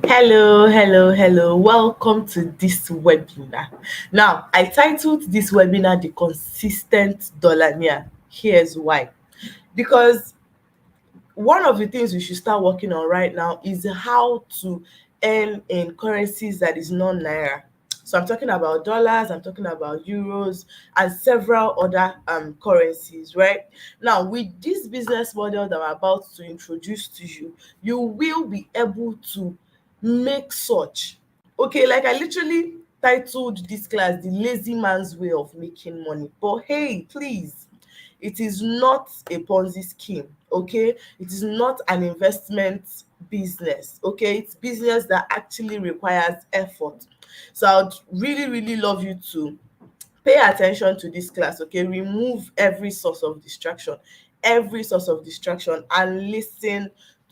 Hello, hello, hello. Welcome to this webinar. Now, I titled this webinar The Consistent Dollarnaire. Here's why. Because one of the things we should start working on right now is how to earn in currencies that is non naira. So I'm talking about dollars, I'm talking about euros, and several other currencies, right? Now, with this business model that I'm about to introduce to you, you will be able to make such. Okay, like I literally titled this class The Lazy Man's Way of Making Money. But hey, please, it is not a Ponzi scheme, okay? It is not an investment business, okay? It's business that actually requires effort. So I'd really, really love you to pay attention to this class, okay? Remove every source of distraction, and listen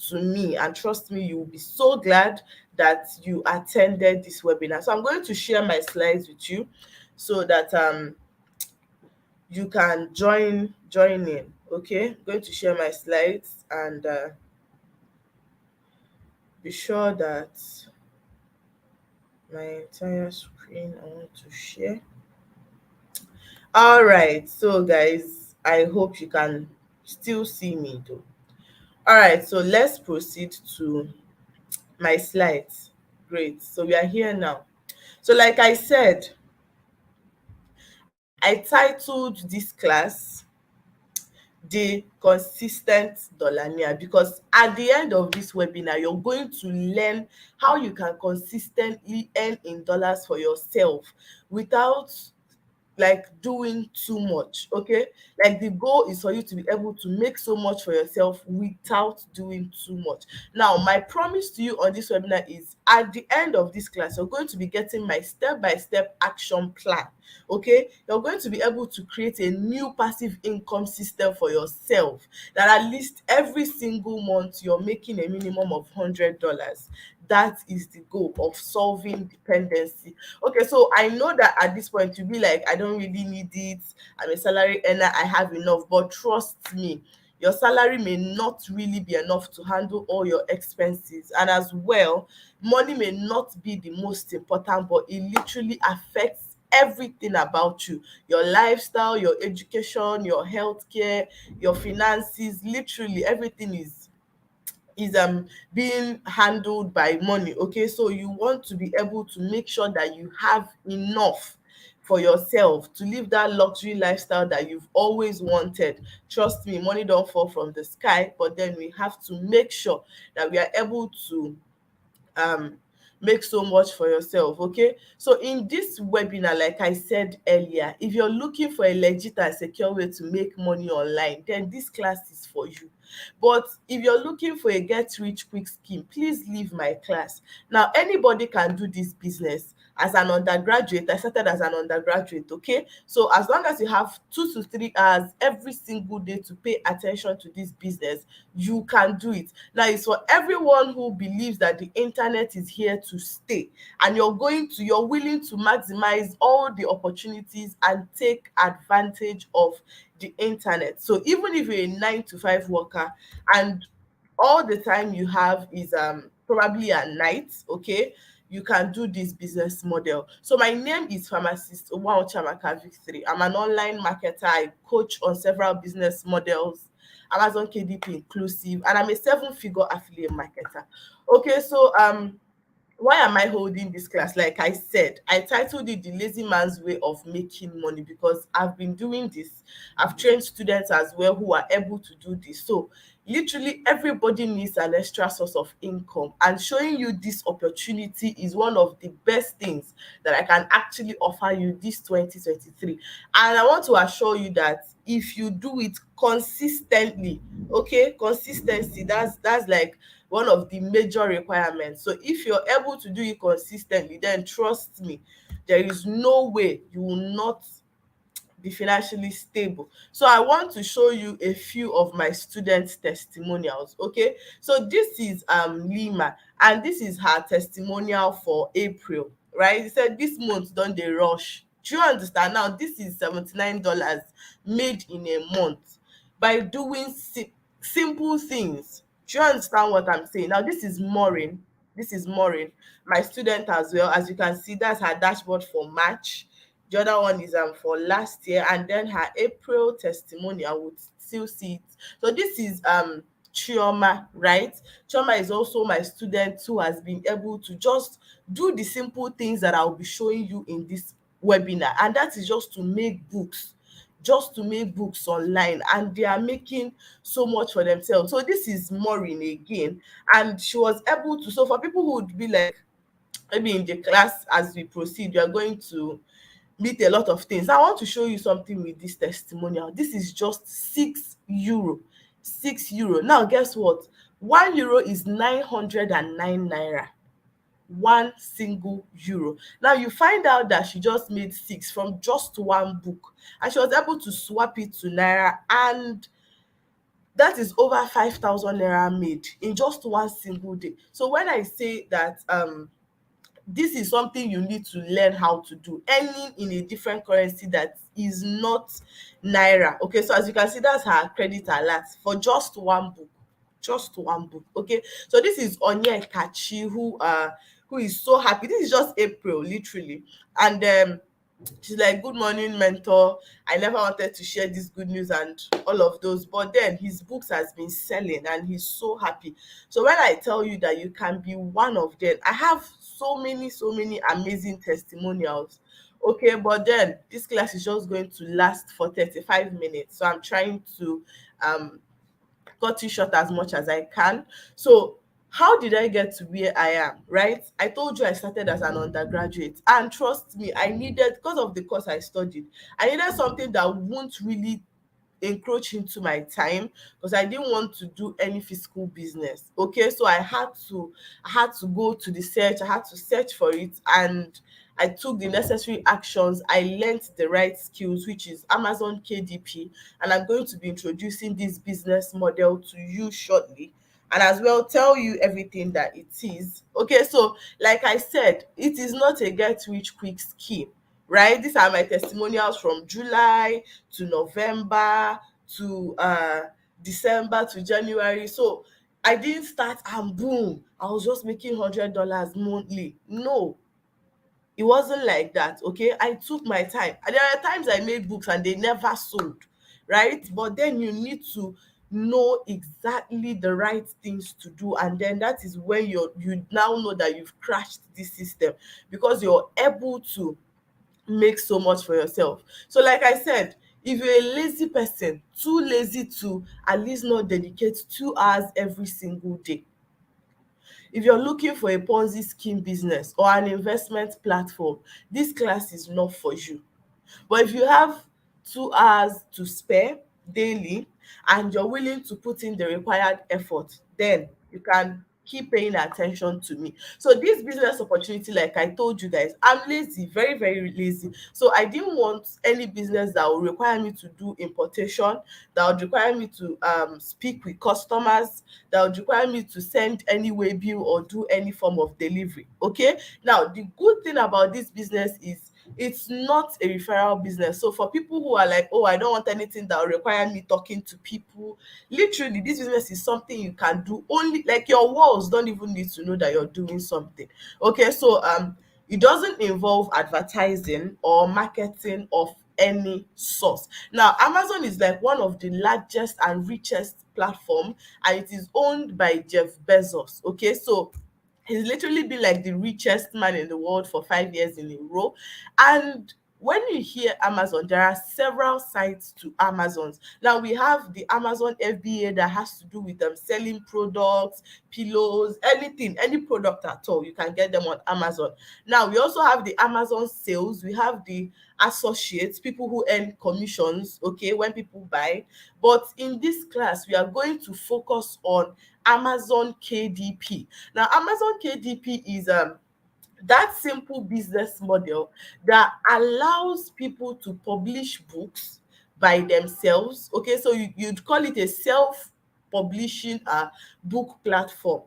to me. And trust me, you will be so glad that you attended this webinar. So I'm going to share my slides with you so that you can join in. Okay, I'm going to share my slides, and be sure that my entire screen I want to share. All right, so guys, I hope you can still see me though. All right, so let's proceed to my slides. Great, so we are here now. So like I said, I titled this class The Consistent Dollarnaire, because at the end of this webinar, you're going to learn how you can consistently earn in dollars for yourself without like doing too much. Okay, like the goal is for you to be able to make so much for yourself without doing too much. Now, my promise to you on this webinar is at the end of this class, you're going to be getting my step-by-step action plan. Okay, you're going to be able to create a new passive income system for yourself, that at least every single month you're making a minimum of $100. That is the goal of solving dependency. Okay, so I know that at this point you'll be like, I don't really need it. I'm a salary earner, I have enough. But trust me, your salary may not really be enough to handle all your expenses. And as well, money may not be the most important, but it literally affects everything about you: your lifestyle, your education, your healthcare, your finances. Literally everything is being handled by money. Okay, so you want to be able to make sure that you have enough for yourself to live that luxury lifestyle that you've always wanted. Trust me, money don't fall from the sky, but then we have to make sure that we are able to um make so much for yourself. Okay, so in this webinar, like I said earlier, if you're looking for a legit and secure way to make money online, then this class is for you. But if you're looking for a get rich quick scheme, please leave my class. Now, anybody can do this business. As an undergraduate, I started as an undergraduate. Okay, so as long as you have 2 to 3 hours every single day to pay attention to this business, you can do it. Now, it's for everyone who believes that the internet is here to stay, and you're willing to maximize all the opportunities and take advantage of the internet. So even if you're a 9 to 5 worker and all the time you have is probably at night, okay, you can do this business model. So my name is Pharmacist Owaochamaka Victory. I'm an online marketer. I coach on several business models, Amazon KDP inclusive, and I'm a seven-figure affiliate marketer. Okay, so why am I holding this class? Like I said, I titled it The Lazy Man's Way of Making Money, because I've been doing this. I've trained students as well who are able to do this. So literally everybody needs an extra source of income, and showing you this opportunity is one of the best things that I can actually offer you this 2023. And I want to assure you that if you do it consistently, okay, consistency, that's like one of the major requirements. So if you're able to do it consistently, then trust me, there is no way you will not be financially stable. So I want to show you a few of my students' testimonials. Okay, so this is Lima, and this is her testimonial for April. Right, he said this month don dey rush. Do you understand? Now this is $79 made in a month by doing simple things. Do you understand what I'm saying? Now this is Maureen. This is Maureen, my student as well. As you can see, that's her dashboard for March. The other one is for last year, and then her April testimonial would still see it. So this is Chioma, right? Chioma is also my student who has been able to just do the simple things that I'll be showing you in this webinar, and that is just to make books online, and they are making so much for themselves. So this is Maureen again, and she was able to, so for people who would be like, maybe in the class as we proceed you are going to meet a lot of things. I want to show you something with this testimonial. This is just €6. €6. Now guess what? €1 is 909 naira. One single euro. Now you find out that she just made six from just one book, and she was able to swap it to naira, and that is over 5,000 naira made in just one single day. So when I say that this is something you need to learn how to do, earning in a different currency that is not naira. Okay, so as you can see, that's her credit alert for just one book. Just one book. Okay, so this is Onyekachi, who is so happy. This is just April, literally. And she's like, good morning, mentor. I never wanted to share this good news and all of those, but then his books has been selling and he's so happy. So when I tell you that you can be one of them, I have so many amazing testimonials. Okay, but then this class is just going to last for 35 minutes, so I'm trying to um cut it short as much as I can. So how did I get to where I am, right? I told you I started as an undergraduate, and trust me, I needed, because of the course I studied, I needed something that won't really encroach into my time, because I didn't want to do any physical business. Okay, so I had to go to the search, I had to search for it, and I took the necessary actions. I learnt the right skills, which is Amazon KDP, and I'm going to be introducing this business model to you shortly, and as well tell you everything that it is. Okay, so like I said, it is not a get rich quick scheme, right? These are my testimonials from July to November to December to January. So I didn't start and boom, I was just making $100 monthly. No, it wasn't like that. Okay, I took my time, and there are times I made books and they never sold, right? But then you need to know exactly the right things to do, and then that is when you now know that you've crashed this system, because you're able to make so much for yourself. So like I said, if you're a lazy person, too lazy to at least not dedicate 2 hours every single day, if you're looking for a Ponzi scheme business or an investment platform, this class is not for you. But if you have 2 hours to spare daily and you're willing to put in the required effort, then you can keep paying attention to me. So this business opportunity, like I told you guys, I'm lazy, very lazy. So I didn't want any business that would require me to do importation, that would require me to speak with customers, that would require me to send any way bill or do any form of delivery. Okay, now the good thing about this business is it's not a referral business. So for people who are like, oh, I don't want anything that will require me talking to people, literally this business is something you can do only, like your walls don't even need to know that you're doing something. Okay, so it doesn't involve advertising or marketing of any source. Now Amazon is like one of the largest and richest platform, and it is owned by Jeff Bezos. Okay, so he's literally been like the richest man in the world for 5 years in a row. And when you hear Amazon, there are several sides to Amazons. Now we have the Amazon FBA that has to do with selling products, pillows, anything, any product at all. You can get them on Amazon. Now we also have the Amazon sales. We have the associates, people who earn commissions, okay, when people buy. But in this class, we are going to focus on Amazon KDP. Now, Amazon KDP is that simple business model that allows people to publish books by themselves. Okay, so you'd call it a self-publishing book platform.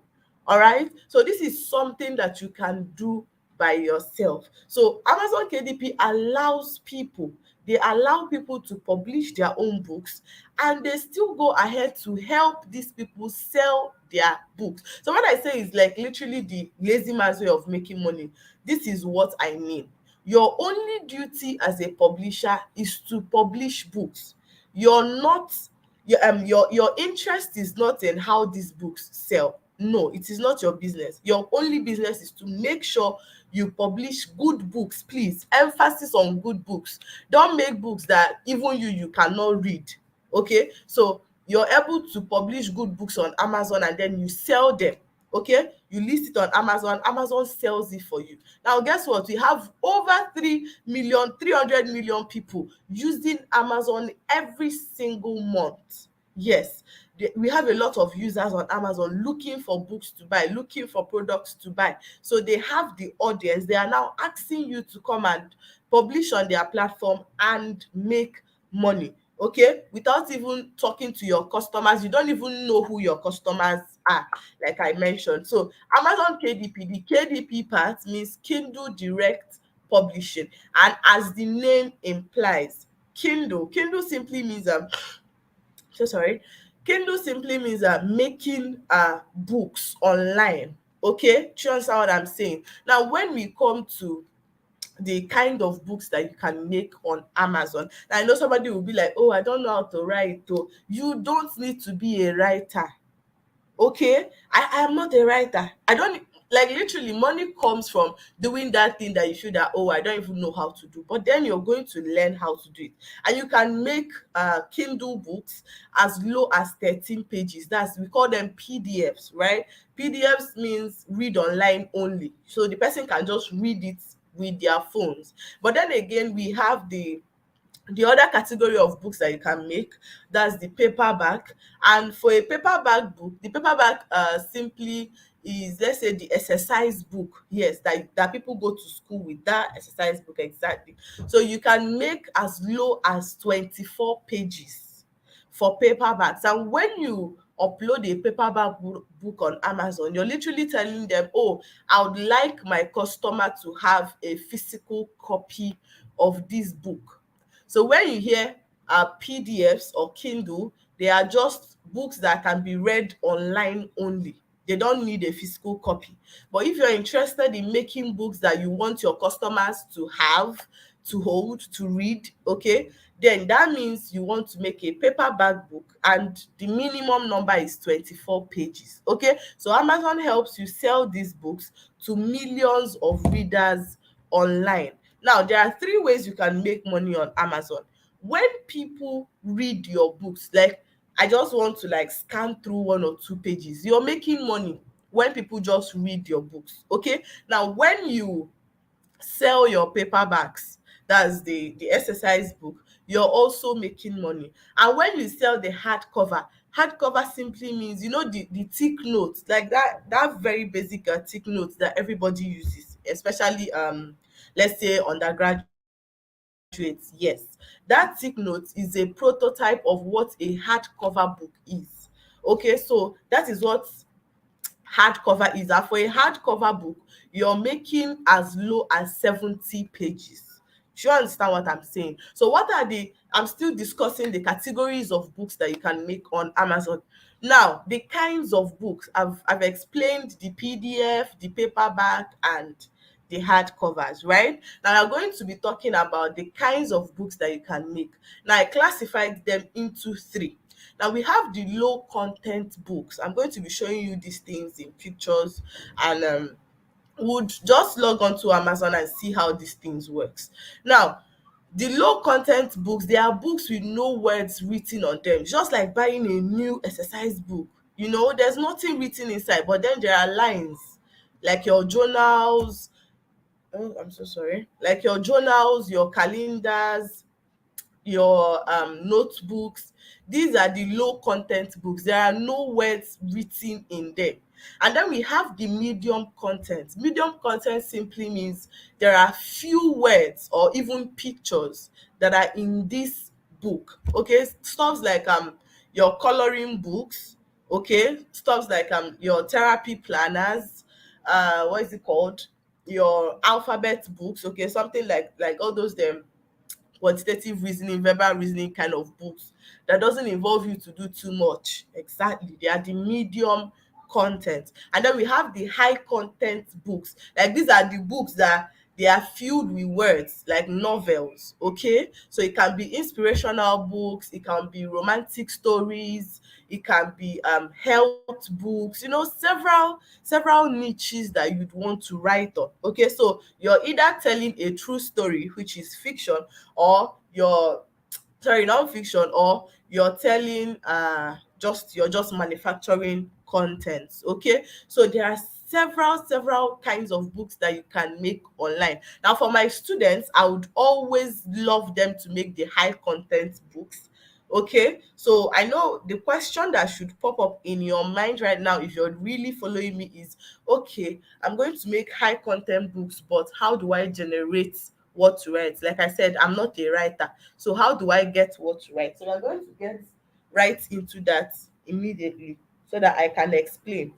All right, so this is something that you can do by yourself. So Amazon KDP allows people they allow people to publish their own books, and they still go ahead to help these people sell their books. So what I say is like literally the lazy man's way of making money. This is what I mean. Your only duty as a publisher is to publish books. You're not your interest is not in how these books sell. No, it is not your business. Your only business is to make sure you publish good books. Please, emphasis on good books. Don't make books that even you cannot read. Okay, so you're able to publish good books on Amazon and then you sell them. Okay, you list it on Amazon, Amazon sells it for you. Now guess what, we have over 3 million, 300 million people using Amazon every single month. Yes, we have a lot of users on Amazon looking for books to buy, looking for products to buy. So they have the audience. They are now asking you to come and publish on their platform and make money. Okay, without even talking to your customers. You don't even know who your customers are, like I mentioned. So Amazon KDP, the KDP part means Kindle Direct Publishing, and as the name implies, Kindle simply means so sorry. Kindle simply means making books online. Okay, do you understand what I'm saying? Now, when we come to the kind of books that you can make on Amazon, I know somebody will be like, oh, I don't know how to write. Oh, you don't need to be a writer. Okay, I am not a writer. I don't, like, literally money comes from doing that thing that you feel that, oh, I don't even know how to do, but then you're going to learn how to do it. And you can make Kindle books as low as 13 pages. That's, we call them PDFs, right? PDFs means read online only, so the person can just read it with their phones. But then again, we have the other category of books that you can make, that's the paperback. And for a paperback book, the paperback simply is, let's say, the exercise book. Yes, that people go to school with, that exercise book, exactly. So you can make as low as 24 pages for paperbacks. And when you upload a paperback book on Amazon, you're literally telling them, oh, I would like my customer to have a physical copy of this book. So when you hear PDFs or Kindle, they are just books that can be read online only. They don't need a physical copy. But if you're interested in making books that you want your customers to have, to hold, to read, okay, then that means you want to make a paperback book, and the minimum number is 24 pages. Okay, so Amazon helps you sell these books to millions of readers online. Now, there are three ways you can make money on Amazon. When people read your books, like, I just want to like scan through one or two pages, you're making money when people just read your books. Okay, now when you sell your paperbacks, that's the exercise book, you're also making money. And when you sell the hardcover simply means, you know, the thick notes, like that very basic thick notes that everybody uses, especially let's say undergraduates. Yes, that thick note is a prototype of what a hardcover book is. Okay, so that is what hardcover is. And for a hardcover book, you're making as low as 70 pages. Do you understand what I'm saying? So what are I'm still discussing the categories of books that you can make on Amazon. Now, the kinds of books, I've explained the PDF, the paperback, and the hardcovers, right? Now I'm going to be talking about the kinds of books that you can make. Now I classified them into three. Now we have the low content books. I'm going to be showing you these things in pictures, and would just log on to Amazon and see how these things works. Now, the low content books, they are books with no words written on them, just like buying a new exercise book. You know, there's nothing written inside, but then there are lines, like your journals. Oh, I'm so sorry. Like your journals, your calendars, your notebooks. These are the low content books. There are no words written in them. And then we have the medium content. Medium content simply means there are few words or even pictures that are in this book. Okay, stuff like your coloring books. Okay, stuff like your therapy planners, what is it called, your alphabet books. Okay, something like all those them quantitative reasoning, verbal reasoning kind of books that doesn't involve you to do too much. Exactly. They are the medium content. And then we have the high content books. Like these are the books that they are filled with words, like novels. Okay. So it can be inspirational books, it can be romantic stories, it can be health books, several niches that you'd want to write on. Okay, so you're either telling a true story, which is fiction, or non-fiction, or you're just manufacturing content. Okay, so there are several kinds of books that you can make online. Now for my students, I would always love them to make the high content books. Okay, so I know the question that should pop up in your mind right now, if you're really following me, is okay, I'm going to make high content books, but how do I generate what to write? Like I said, I'm not a writer, so how do I get what to write? So we're going to get right into that immediately so that I can explain.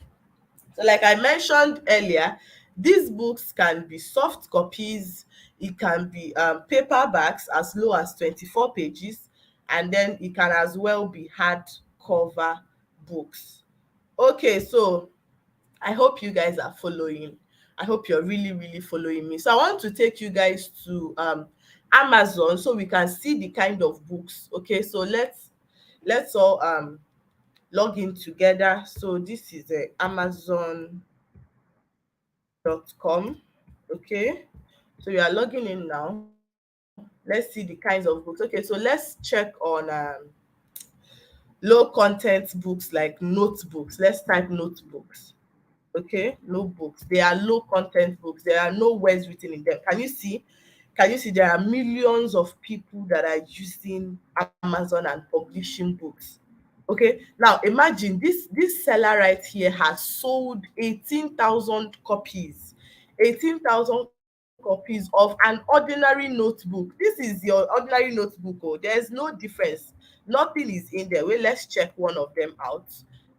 So like I mentioned earlier, these books can be soft copies, it can be paperbacks as low as 24 pages, and then it can as well be hardcover books. Okay, so I hope you guys are following. I hope you're really following me. So I want to take you guys to Amazon so we can see the kind of books. Okay, so let's all log in together. So this is amazon.com. Okay, so you are logging in now. Let's see the kinds of books. Okay, so let's check on low content books like notebooks. Let's type notebooks. Okay, notebooks, they are low content books, there are no words written in them. Can you see there are millions of people that are using Amazon and publishing books. Okay, now imagine this seller right here has sold 18,000 copies, 18,000 copies of an ordinary notebook. This is your ordinary notebook. Oh, there's no difference, nothing is in there. Wait, let's check one of them out.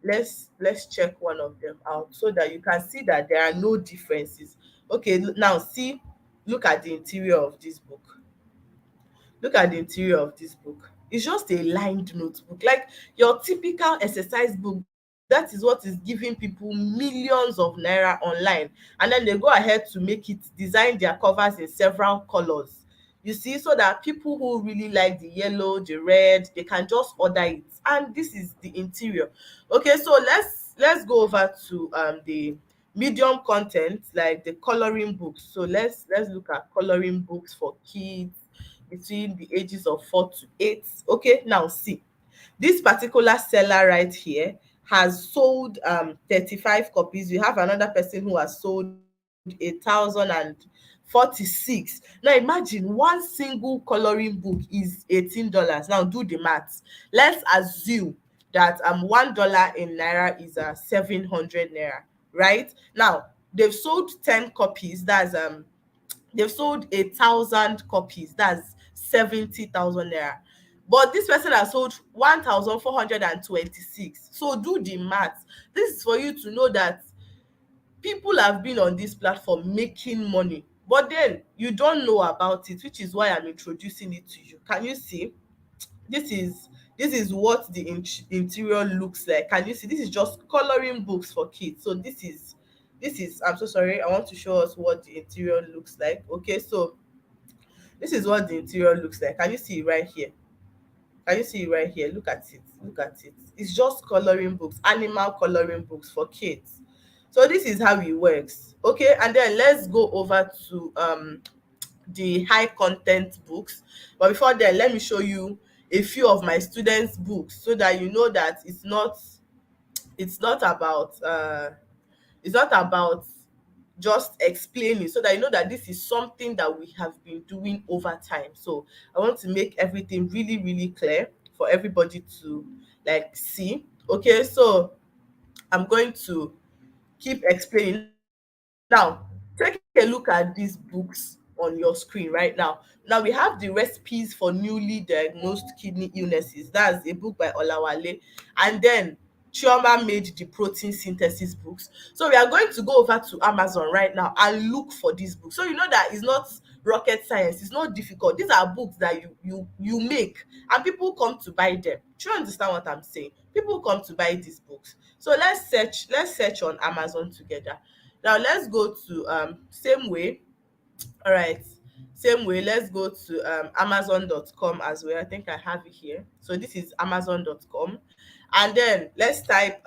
Let's check one of them out so that you can see that there are no differences. Okay, now see, look at the interior of this book. Look at the interior of this book. It's just a lined notebook, like your typical exercise book. That is what is giving people millions of naira online, and then they go ahead to make it, design their covers in several colors. You see, so that people who really like the yellow, the red, they can just order it. And this is the interior. Okay, so let's go over to the medium content, like the coloring books. So let's look at coloring books for kids between the ages of 4 to 8. Okay, now see, this particular seller right here has sold 35 copies. We have another person who has sold 1,046. Now imagine one single coloring book is $18. Now do the maths. Let's assume that $1 in naira is 700 naira, right? Now they've sold 10 copies. They've sold 1,000 copies. That's 70,000 naira. But this person has sold 1,426. So do the math. This is for you to know that people have been on this platform making money, but then you don't know about it, which is why I'm introducing it to you. Can you see? This is what the interior looks like. Can you see? This is just coloring books for kids. So this is I'm so sorry, I want to show us what the interior looks like. Okay, so this is what the interior looks like. Can you see it right here? Can you see it right here? Look at it. Look at it. It's just coloring books, animal coloring books for kids. So this is how it works. Okay, and then let's go over to the high content books. But before then, let me show you a few of my students' books so that you know that it's not about it's not about just explaining, so that you know that this is something that we have been doing over time. So I want to make everything really clear for everybody to like see. Okay, so I'm going to keep explaining. Now take a look at these books on your screen right now. Now we have the recipes for newly diagnosed kidney illnesses. That's a book by Olawale. And then Chioma made the protein synthesis books. So we are going to go over to Amazon right now and look for this book. So you know that it's not rocket science. It's not difficult. These are books that you make, and people come to buy them. Do you understand what I'm saying? People come to buy these books. So let's search on Amazon together. Now let's go to same way. All right, same way, let's go to amazon.com as well. I think I have it here. So this is amazon.com, and then let's type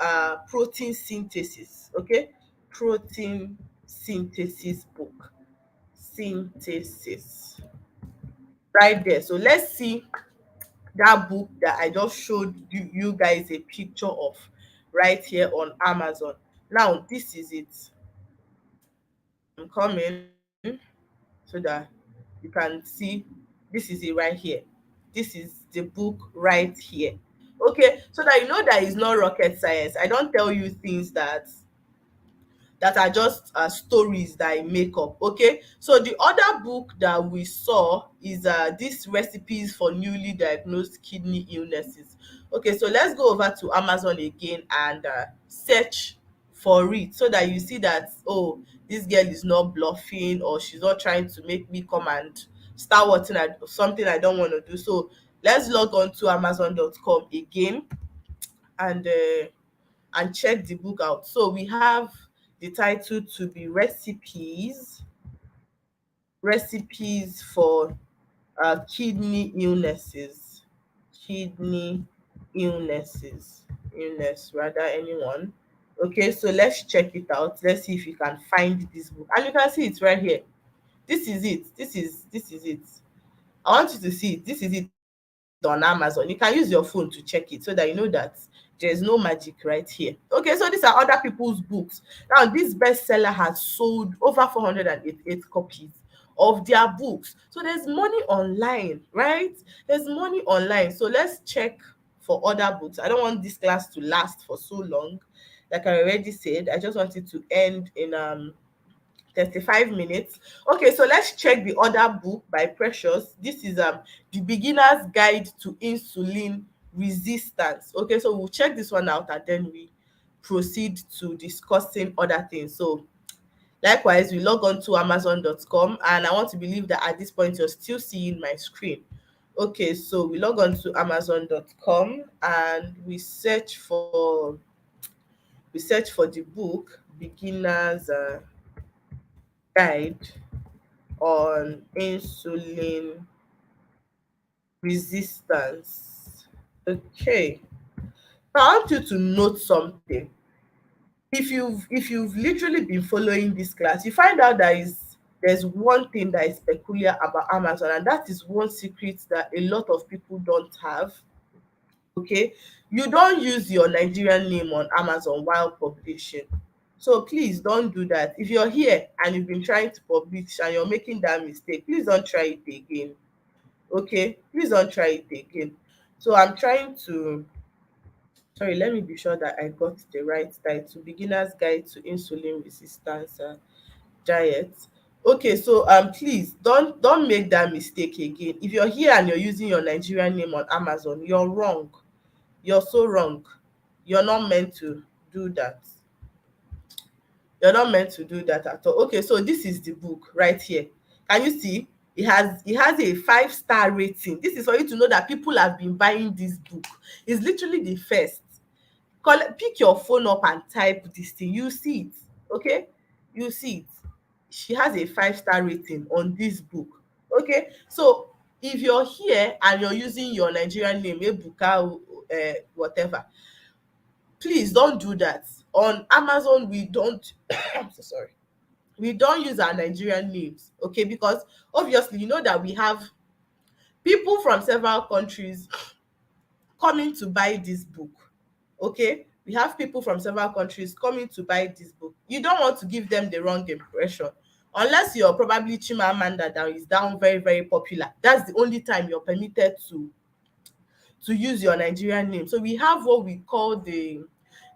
protein synthesis. Okay, protein synthesis book, synthesis, right there. So let's see that book that I just showed you guys a picture of right here on Amazon. Now this is it. I'm coming so that you can see. This is it right here. This is the book right here. Okay, so that you know that it's not rocket science. I don't tell you things that are just stories that I make up. Okay, so the other book that we saw is these recipes for newly diagnosed kidney illnesses. Okay, so let's go over to Amazon again and search for it, so that you see that, oh, this girl is not bluffing, or she's not trying to make me come and start something I don't want to do. So let's log on to amazon.com again and check the book out. So we have the title to be recipes for kidney illnesses, kidney illness rather, anyone. Okay, so let's check it out. Let's see if you can find this book, and you can see it right here. This is it. This is it. I want you to see it. This is it on Amazon. You can use your phone to check it, so that you know that there's no magic right here. Okay, so these are other people's books. Now, this bestseller has sold over 488 copies of their books. So there's money online, right? There's money online. So let's check for other books. I don't want this class to last for so long. Like I already said, I just want it to end in 35 minutes. Okay, so let's check the other book by Precious. This is The Beginner's Guide to Insulin Resistance. Okay, so we'll check this one out and then we proceed to discussing other things. So likewise, we log on to amazon.com, and I want to believe that at this point you're still seeing my screen. Okay, so we log on to amazon.com and we search for the book Beginner's Guide on Insulin Resistance. Okay, so I want you to note something. If you've literally been following this class, you find out there's one thing that is peculiar about Amazon, and that is one secret that a lot of people don't have. Okay, you don't use your Nigerian name on Amazon while publishing. So please don't do that. If you're here and you've been trying to publish and you're making that mistake, please don't try it again. Okay, please don't try it again. So I'm trying to, sorry, let me be sure that I got the right title: Beginner's Guide to Insulin Resistance Diet. Okay, so please don't make that mistake again. If you're here and you're using your Nigerian name on Amazon, you're wrong. You're so wrong. You're not meant to do that. You're not meant to do that at all. Okay, so this is the book right here. Can you see? It has a 5-star rating. This is for you to know that people have been buying this book. It's literally the first. Pick your phone up and type this thing. You see it. Okay? You see it. She has a 5-star rating on this book. Okay? So if you're here and you're using your Nigerian name, Ebuka, whatever, please don't do that. On Amazon, we don't I'm so sorry. We don't use our Nigerian names, okay? Because obviously, you know that we have people from several countries coming to buy this book, okay? We have people from several countries coming to buy this book. You don't want to give them the wrong impression. Unless you're probably Chimamanda that is down very, very popular. That's the only time you're permitted to use your Nigerian name. So we have what we call the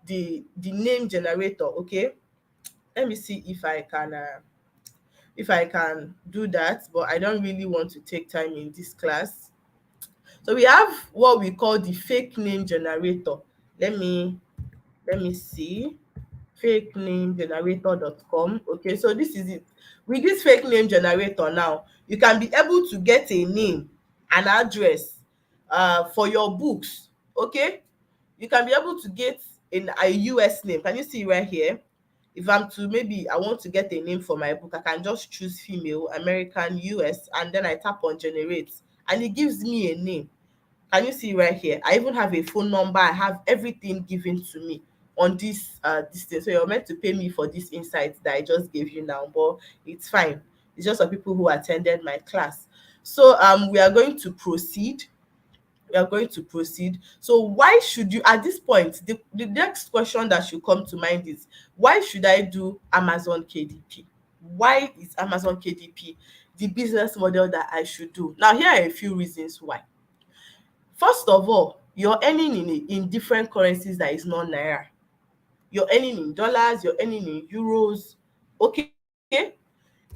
name generator. Okay, let me see if I can do that, but I don't really want to take time in this class. So we have what we call the fake name generator. Let me see. fake name generator.com. Okay, so this is it. With this fake name generator now, you can be able to get a name, an address for your books. Okay, you can be able to get a US name. Can you see right here? If I'm to, maybe I want to get a name for my book, I can just choose female, American, US, and then I tap on generate, and it gives me a name. Can you see right here? I even have a phone number. I have everything given to me on this thing. So you're meant to pay me for this insight that I just gave you now, but it's fine. It's just for people who attended my class. So we are going to proceed. We are going to proceed. So why should you, at this point, the next question that should come to mind is, why should I do Amazon KDP? Why is Amazon KDP the business model that I should do? Now, here are a few reasons why. First of all, you're earning in different currencies that is not naira. You're earning in dollars, you're earning in euros. Okay.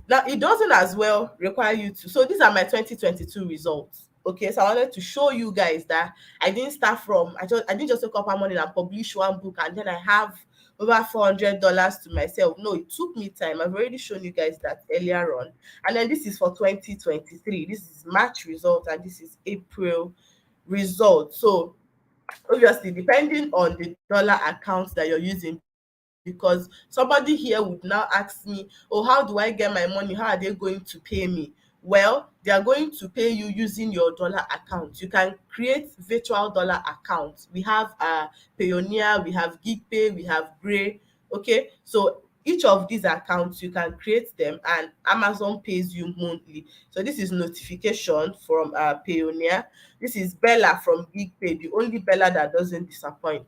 Now it doesn't as well require you to. So these are my 2022 results. Okay, so I wanted to show you guys that I didn't start from, I didn't just wake up one morning and publish one book and then I have over $400 to myself. No, it took me time. I've already shown you guys that earlier on. And then this is for 2023. This is March result and this is April result. So obviously, depending on the dollar account that you're using, because somebody here would now ask me, oh, how do I get my money? How are they going to pay me? Well, they are going to pay you using your dollar account. You can create virtual dollar accounts. We have Payoneer, we have GigPay, we have Gray. Okay, so each of these accounts you can create them and Amazon pays you monthly. So this is notification from Payoneer. This is Bella from GigPay, the only Bella that doesn't disappoint.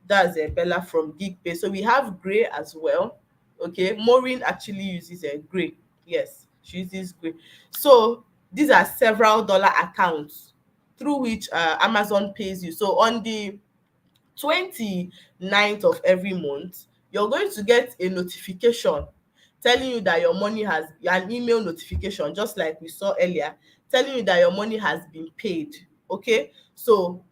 That's a Bella from GigPay. So we have Gray as well. Okay, Maureen actually uses a Gray. Yes, she uses Gray. So these are several dollar accounts through which Amazon pays you. So on the 29th of every month, you're going to get a notification telling you that your money has, an email notification, just like we saw earlier, telling you that your money has been paid. Okay, so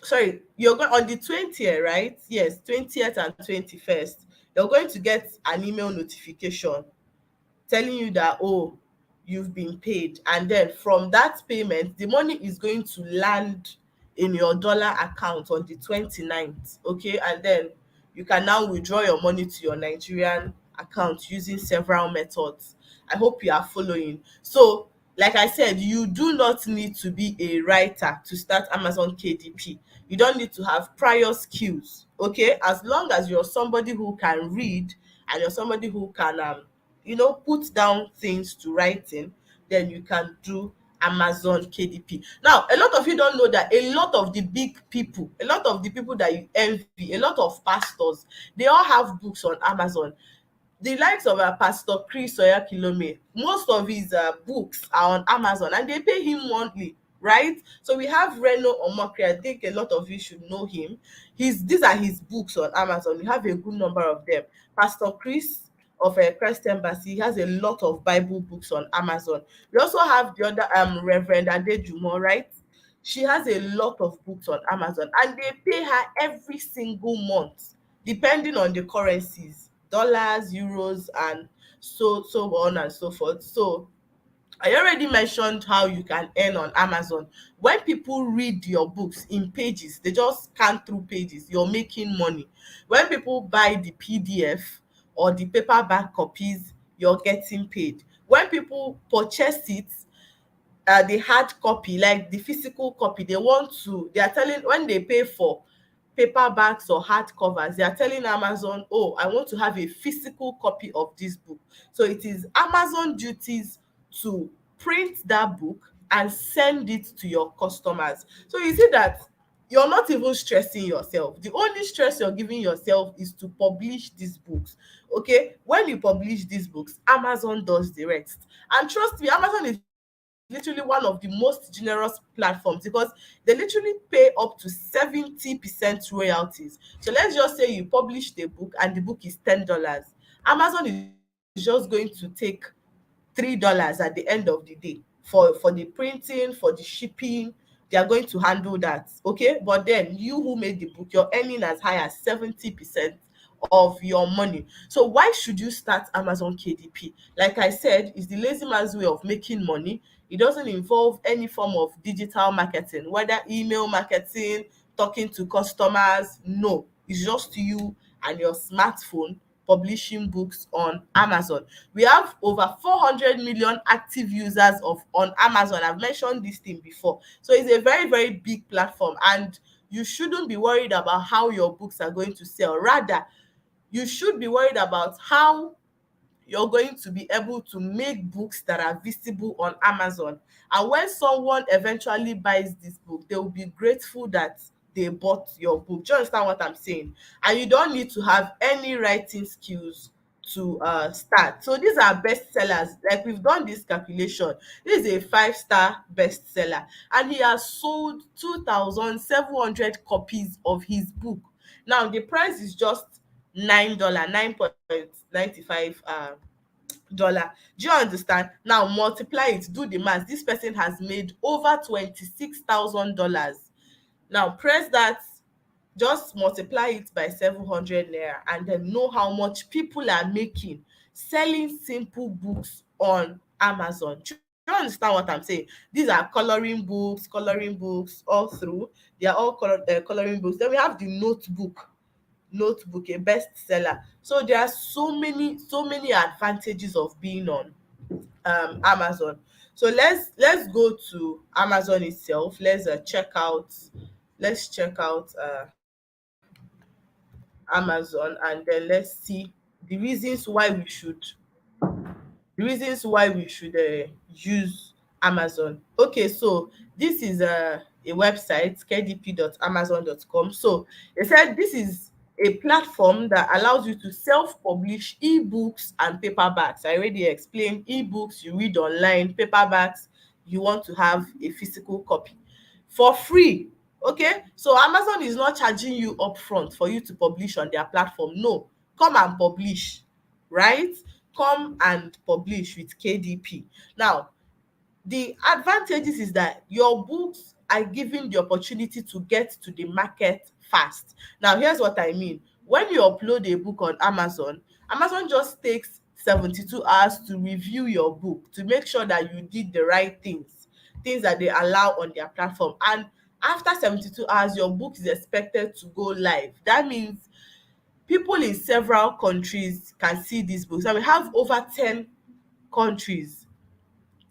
sorry, you're going on the 20th, right? Yes, 20th and 21st. You're going to get an email notification telling you that, oh, you've been paid, and then from that payment the money is going to land in your dollar account on the 29th. Okay, and then you can now withdraw your money to your Nigerian account using several methods. I hope you are following. So like I said, you do not need to be a writer to start Amazon KDP. You don't need to have prior skills. Okay, as long as you're somebody who can read and you're somebody who can put down things to writing, then you can do Amazon KDP. Now, a lot of you don't know that a lot of the big people, a lot of the people that you envy, a lot of pastors, they all have books on Amazon. The likes of Pastor Chris Oyakilome, most of his books are on Amazon and they pay him monthly, right? So we have Reno Omokri. I think a lot of you should know him. These are his books on Amazon. We have a good number of them. Pastor Chris of Christ Embassy, he has a lot of Bible books on Amazon. We also have the other Reverend Adejumo, right? She has a lot of books on Amazon and they pay her every single month depending on the currencies, dollars, euros, and so on and so forth. So I already mentioned how you can earn on Amazon. When people read your books in pages, they just scan through pages, you're making money. When people buy the PDF or the paperback copies, you're getting paid. When people purchase it, the hard copy, like the physical copy, they are telling, when they pay for paperbacks or hardcovers, they are telling Amazon, oh, I want to have a physical copy of this book. So it is Amazon duties to print that book and send it to your customers. So you see that you're not even stressing yourself. The only stress you're giving yourself is to publish these books. Okay, when you publish these books, Amazon does the rest. And trust me, Amazon is literally one of the most generous platforms because they literally pay up to 70% royalties. So let's just say you publish the book and the book is $10. Amazon is just going to take $3 at the end of the day for the printing, for the shipping. They are going to handle that. Okay, but then you who made the book, you're earning as high as 70% of your money. So why should you start Amazon KDP? Like I said, it's the lazy man's way of making money. It doesn't involve any form of digital marketing, whether email marketing, talking to customers. No, it's just you and your smartphone publishing books on Amazon. We have over 400 million active users of on Amazon. I've mentioned this thing before. So it's a very, very big platform, and you shouldn't be worried about how your books are going to sell. Rather, you should be worried about how you're going to be able to make books that are visible on Amazon. And when someone eventually buys this book, they will be grateful that they bought your book. Do you understand what I'm saying? And you don't need to have any writing skills to start. So these are bestsellers. Like, we've done this calculation. This is a five-star bestseller, and he has sold 2,700 copies of his book. Now the price is just $9, 9.95 dollar. Do you understand? Now multiply it, do the math. This person has made over $26,000. Now press that, just multiply it by 700 naira, and then know how much people are making selling simple books on Amazon. Do you understand what I'm saying? These are coloring books all through. They are all coloring books. Then we have the notebook, a bestseller. So there are so many advantages of being on Amazon. So let's go to Amazon itself. Let's check out Amazon, and then let's see the reasons why we should use Amazon. Okay, so this is a website, kdp.amazon.com. So they said this is a platform that allows you to self-publish ebooks and paperbacks. I already explained ebooks you read online, paperbacks you want to have a physical copy for free. Okay, so Amazon is not charging you upfront for you to publish on their platform. No, come and publish, right? Come and publish with KDP. Now, the advantages is that your books are given the opportunity to get to the market fast. Now here's what I mean. When you upload a book on Amazon, Amazon just takes 72 hours to review your book, to make sure that you did the right things that they allow on their platform. And after 72 hours, your book is expected to go live. That means people in several countries can see these books, and we have over 10 countries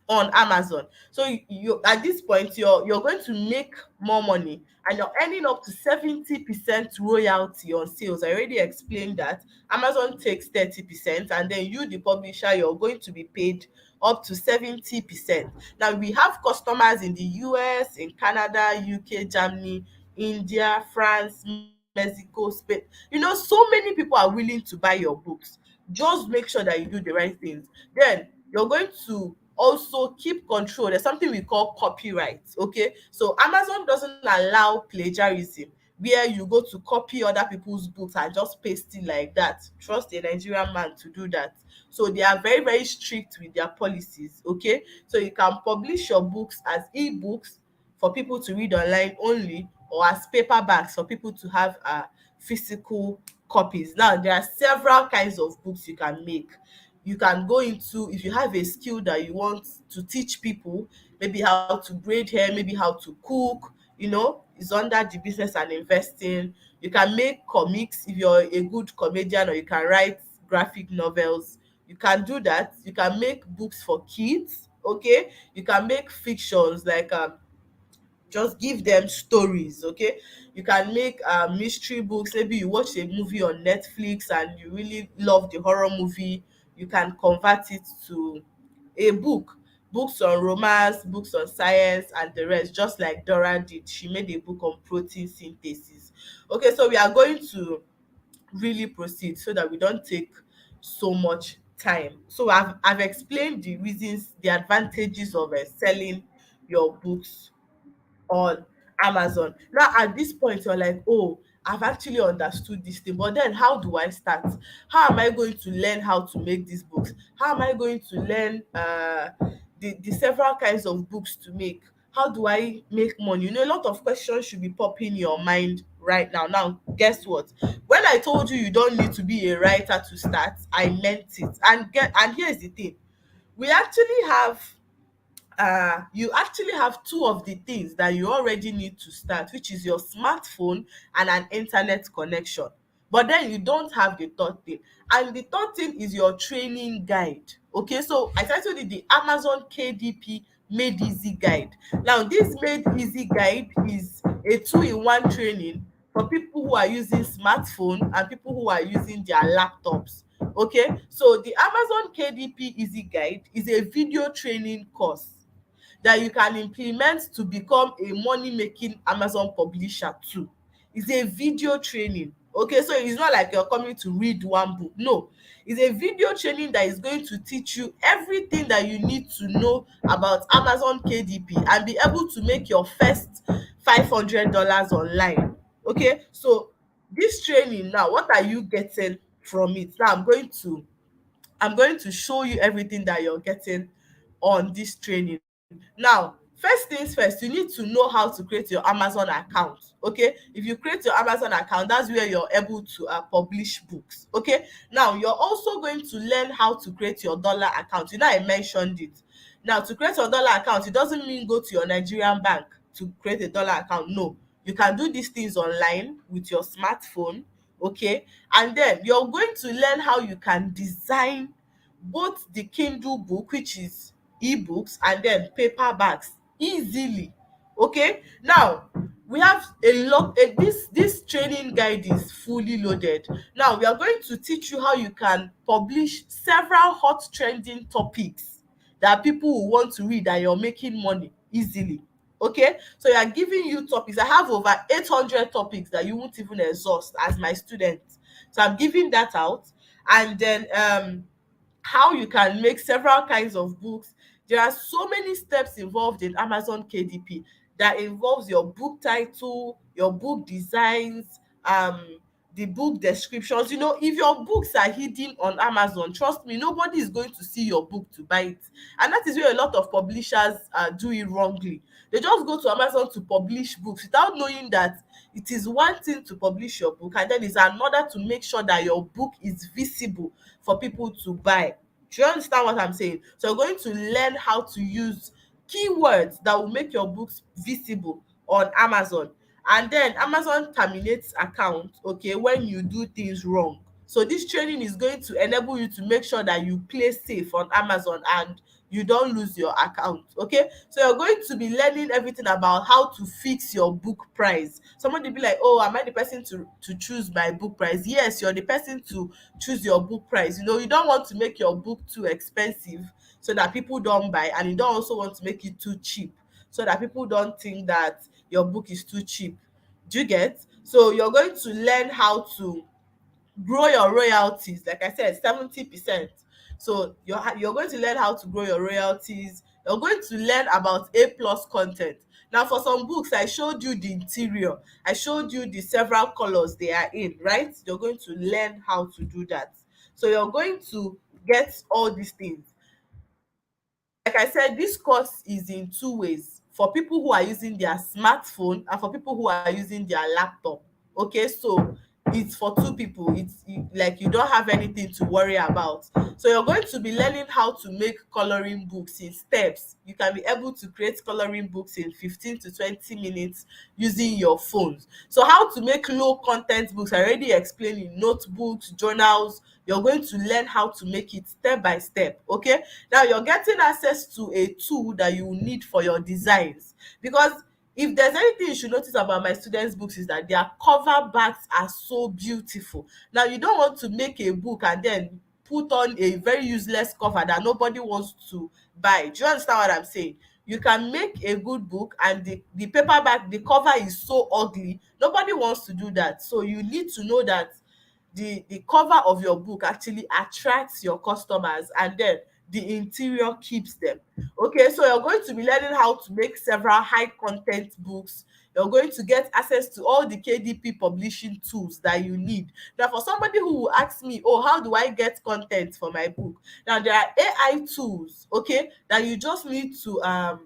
on Amazon. So you at this point you're going to make more money, and you're earning up to 70% royalty on sales. I already explained that. Amazon takes 30%, and then you, the publisher, you're going to be paid up to 70%. Now we have customers in the US, in Canada, UK, Germany, India, France, Mexico, Spain. So many people are willing to buy your books. Just make sure that you do the right things. Then you're going to also keep control. There's something we call copyright. Okay, so Amazon doesn't allow plagiarism, where you go to copy other people's books and just paste it like that. Trust a Nigerian man to do that. So they are very, very strict with their policies. Okay, so you can publish your books as ebooks for people to read online only, or as paperbacks for people to have physical copies. Now there are several kinds of books you can make. You can go into, if you have a skill that you want to teach people, maybe how to braid hair, maybe how to cook, is under the business and investing. You can make comics if you're a good comedian, or you can write graphic novels. You can do that. You can make books for kids. Okay, you can make fictions, like just give them stories. Okay, you can make mystery books. Maybe you watch a movie on Netflix and you really love the horror movie, you can convert it to a book. Books on romance, books on science, and the rest, just like Dora did. She made a book on protein synthesis. Okay, so we are going to really proceed so that we don't take so much time. So I've explained the reasons, the advantages of selling your books on Amazon. Now at this point you're like, oh, I've actually understood this thing, but then how do I start? How am I going to learn how to make these books? How am I going to learn the several kinds of books to make? how do I make money? You know, a lot of questions should be popping in your mind right now. Now, guess what? When I told you you don't need to be a writer to start, I meant it. And here's the thing. We actually have you actually have two of the things that you already need to start, which is your smartphone and an internet connection. But then you don't have the third thing. And the third thing is your training guide. Okay, so I titled it the Amazon KDP Made Easy Guide. Now, this Made Easy Guide is a two-in-one training for people who are using smartphone and people who are using their laptops. Okay, so the Amazon KDP Easy Guide is a video training course that you can implement to become a money making Amazon publisher too. It's a video training. Okay, so it's not like you're coming to read one book. No, it's a video training that is going to teach you everything that you need to know about Amazon KDP and be able to make your first $500 online. Okay, so this training now, what are you getting from it? Now I'm going to show you everything that you're getting on this training. Now, first things first, you need to know how to create your Amazon account. Okay, if you create your Amazon account, that's where you're able to publish books. Okay, now you're also going to learn how to create your dollar account. You know, I mentioned it. Now, to create your dollar account, it doesn't mean go to your Nigerian bank to create a dollar account. No, you can do these things online with your smartphone. Okay, and then you're going to learn how you can design both the Kindle book, which is ebooks, and then paperbacks easily. Okay, now we have a lot. This training guide is fully loaded. Now we are going to teach you how you can publish several hot trending topics that people will want to read and you're making money easily. Okay, so we are giving you topics. I have over 800 topics that you won't even exhaust as my student, so I'm giving that out. And then how you can make several kinds of books. There are so many steps involved in Amazon KDP that involves your book title, your book designs, the book descriptions. You know, if your books are hidden on Amazon, trust me, nobody is going to see your book to buy it. And that is where a lot of publishers do it wrongly. They just go to Amazon to publish books without knowing that it is one thing to publish your book and then it's another to make sure that your book is visible for people to buy. Do you understand what I'm saying? So you're going to learn how to use keywords that will make your books visible on Amazon. And then Amazon terminates account, okay, when you do things wrong. So this training is going to enable you to make sure that you play safe on Amazon and you don't lose your account. Okay, so you're going to be learning everything about how to fix your book price. Somebody be like, oh, am I the person to choose my book price? Yes, you're the person to choose your book price. You know, you don't want to make your book too expensive so that people don't buy, and you don't also want to make it too cheap so that people don't think that your book is too cheap. Do you get? So you're going to learn how to grow your royalties. Like I said, 70%. So you're going to learn how to grow your royalties. You're going to learn about A plus content. Now, for some books, I showed you the interior. I showed you the several colors they are in, right? You're going to learn how to do that. So you're going to get all these things. Like I said, this course is in two ways, for people who are using their smartphone and for people who are using their laptop. Okay, so it's for two people. Like you don't have anything to worry about. So you're going to be learning how to make coloring books in steps. You can be able to create coloring books in 15 to 20 minutes using your phones. So how to make low content books, I already explained in notebooks, journals. You're going to learn how to make it step by step. Okay, now you're getting access to a tool that you need for your designs, because if there's anything you should notice about my students books is that their cover backs are so beautiful. Now you don't want to make a book and then put on a very useless cover that nobody wants to buy. Do you understand what I'm saying? You can make a good book and the paperback, the cover is so ugly, nobody wants to do that. So you need to know that the cover of your book actually attracts your customers, and then the interior keeps them. Okay, so you're going to be learning how to make several high content books. You're going to get access to all the KDP publishing tools that you need. Now, for somebody who will ask me, oh, how do I get content for my book? Now, there are AI tools, okay, that you just need to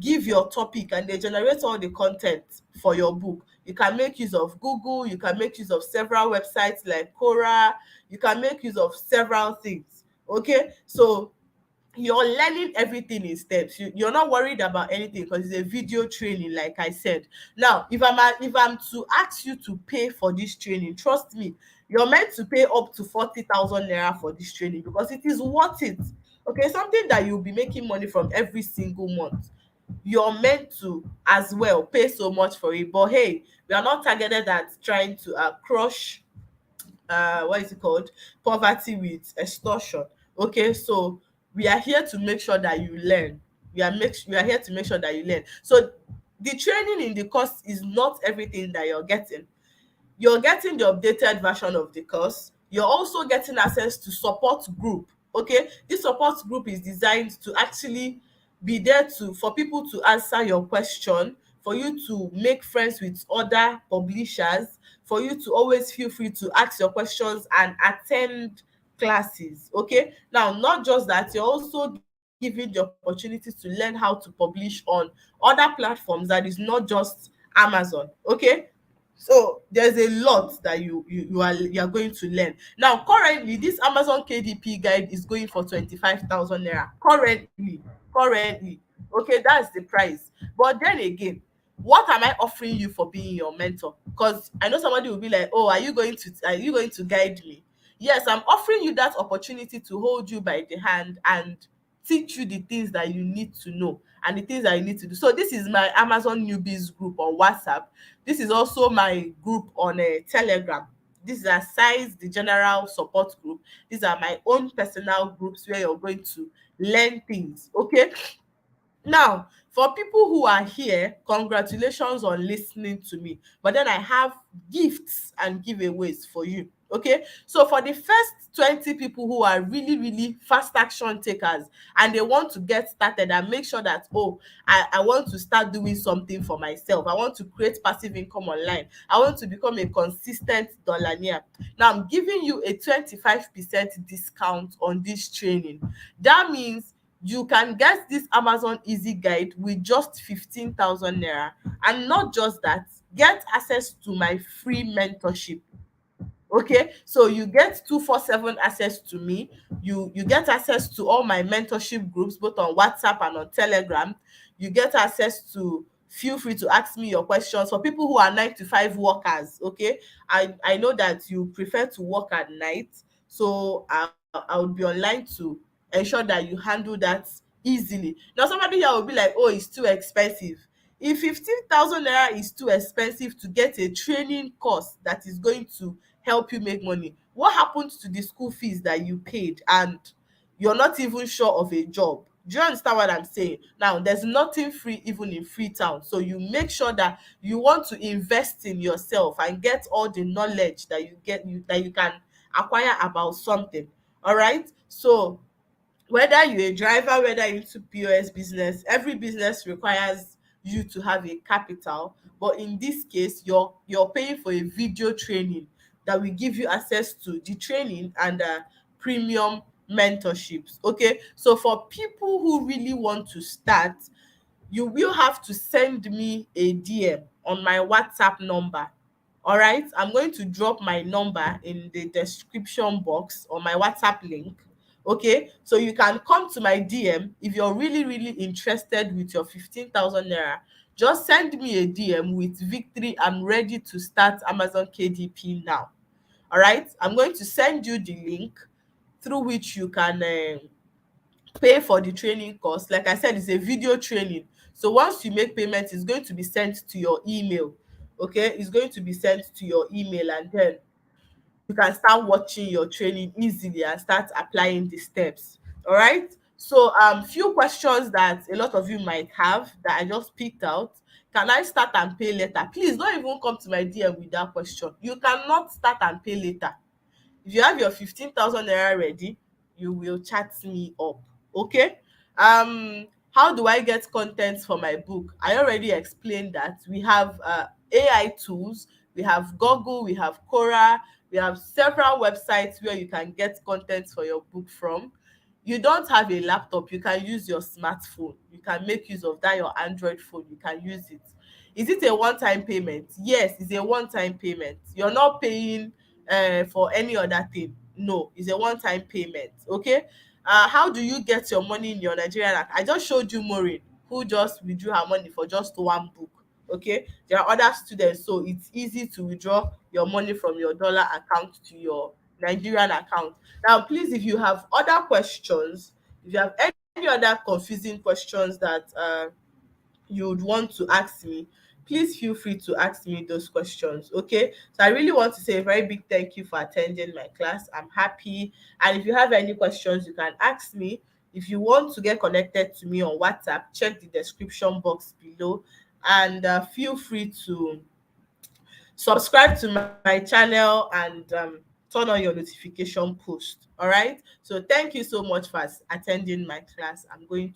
give your topic and they generate all the content for your book. You can make use of Google, you can make use of several websites like Quora, you can make use of several things. Okay, so you're learning everything in steps. You're not worried about anything because it's a video training, like I said. Now, if I'm to ask you to pay for this training, trust me, you're meant to pay up to 40,000 naira for this training because it is worth it. Okay, something that you'll be making money from every single month. You're meant to as well pay so much for it. But hey, we are not targeted at trying to crush what is it called, poverty with extortion. Okay, so we are here to make sure that you learn. We are here to make sure that you learn. So the training in the course is not everything that you're getting. You're getting the updated version of the course. You're also getting access to support group. Okay, this support group is designed to actually be there to for people to answer your question, for you to make friends with other publishers, for you to always feel free to ask your questions and attend classes. Okay, now not just that, you're also given the opportunity to learn how to publish on other platforms that is not just Amazon. Okay, so there's a lot that you are going to learn. Now currently this Amazon KDP guide is going for 25,000 naira currently. Okay, that's the price. But then again, what am I offering you for being your mentor? Because I know somebody will be like, oh, are you going to guide me? Yes, I'm offering you that opportunity to hold you by the hand and teach you the things that you need to know and the things that you need to do. So this is my Amazon newbies group on WhatsApp. This is also my group on Telegram. This is aside the general support group. These are my own personal groups where you're going to learn things. Okay, now, for people who are here, congratulations on listening to me. But then I have gifts and giveaways for you. Okay, so for the first 20 people who are really, really fast action takers and they want to get started and make sure that, oh, I want to start doing something for myself. I want to create passive income online. I want to become a consistent dollarnaire. Now, I'm giving you a 25% discount on this training. That means you can get this Amazon easy guide with just 15,000 naira. And not just that, get access to my free mentorship. Okay, so you get 247 access to me. You get access to all my mentorship groups both on WhatsApp and on Telegram. You get access to, feel free to ask me your questions. For people who are 9 to 5 workers, okay, I know that you prefer to work at night, so I would be online to ensure that you handle that easily. Now somebody here will be like, oh, it's too expensive. If 15,000 naira is too expensive to get a training course that is going to help you make money, what happens to the school fees that you paid and you're not even sure of a job? Do you understand what I'm saying? Now, there's nothing free even in Freetown. So you make sure that you want to invest in yourself and get all the knowledge that that you can acquire about something. All right. So whether you're a driver, whether you're into POS business, every business requires you to have a capital. But in this case, you're paying for a video training that will give you access to the training and premium mentorships. Okay, so for people who really want to start, you will have to send me a DM on my WhatsApp number. All right, I'm going to drop my number in the description box on my WhatsApp link. Okay, so you can come to my DM if you're really, really interested with your 15,000 naira. Just send me a DM with victory. I'm ready to start Amazon KDP now. All right, I'm going to send you the link through which you can pay for the training course. Like I said, it's a video training. So once you make payment, it's going to be sent to your email. Okay, it's going to be sent to your email, and then you can start watching your training easily and start applying the steps. All right. So few questions that a lot of you might have that I just picked out. Can I start and pay later? Please don't even come to my DM with that question. You cannot start and pay later. If you have your 15,000 naira ready, you will chat me up. Okay. How do I get content for my book? I already explained that. We have AI tools, we have Google, we have Quora, we have several websites where you can get content for your book from. you don't have a laptop, you can use your smartphone, you can make use of that your Android phone, you can use it. Is it a one time payment? Yes, it's a one time payment. You're not paying for any other thing. No, it's a one time payment. Okay. How do you get your money in your Nigerian account? I just showed you Maureen, who just withdrew her money for just one book. Okay, there are other students, so it's easy to withdraw your money from your dollar account to your Nigerian account. Now, please, if you have other questions, if you have any other confusing questions that you would want to ask me, please feel free to ask me those questions. Okay, so I really want to say a very big thank you for attending my class. I'm happy, and if you have any questions, you can ask me. If you want to get connected to me on WhatsApp, check the description box below, and feel free to subscribe to my channel, and turn on your notification post. All right, so thank you so much for attending my class. I'm going to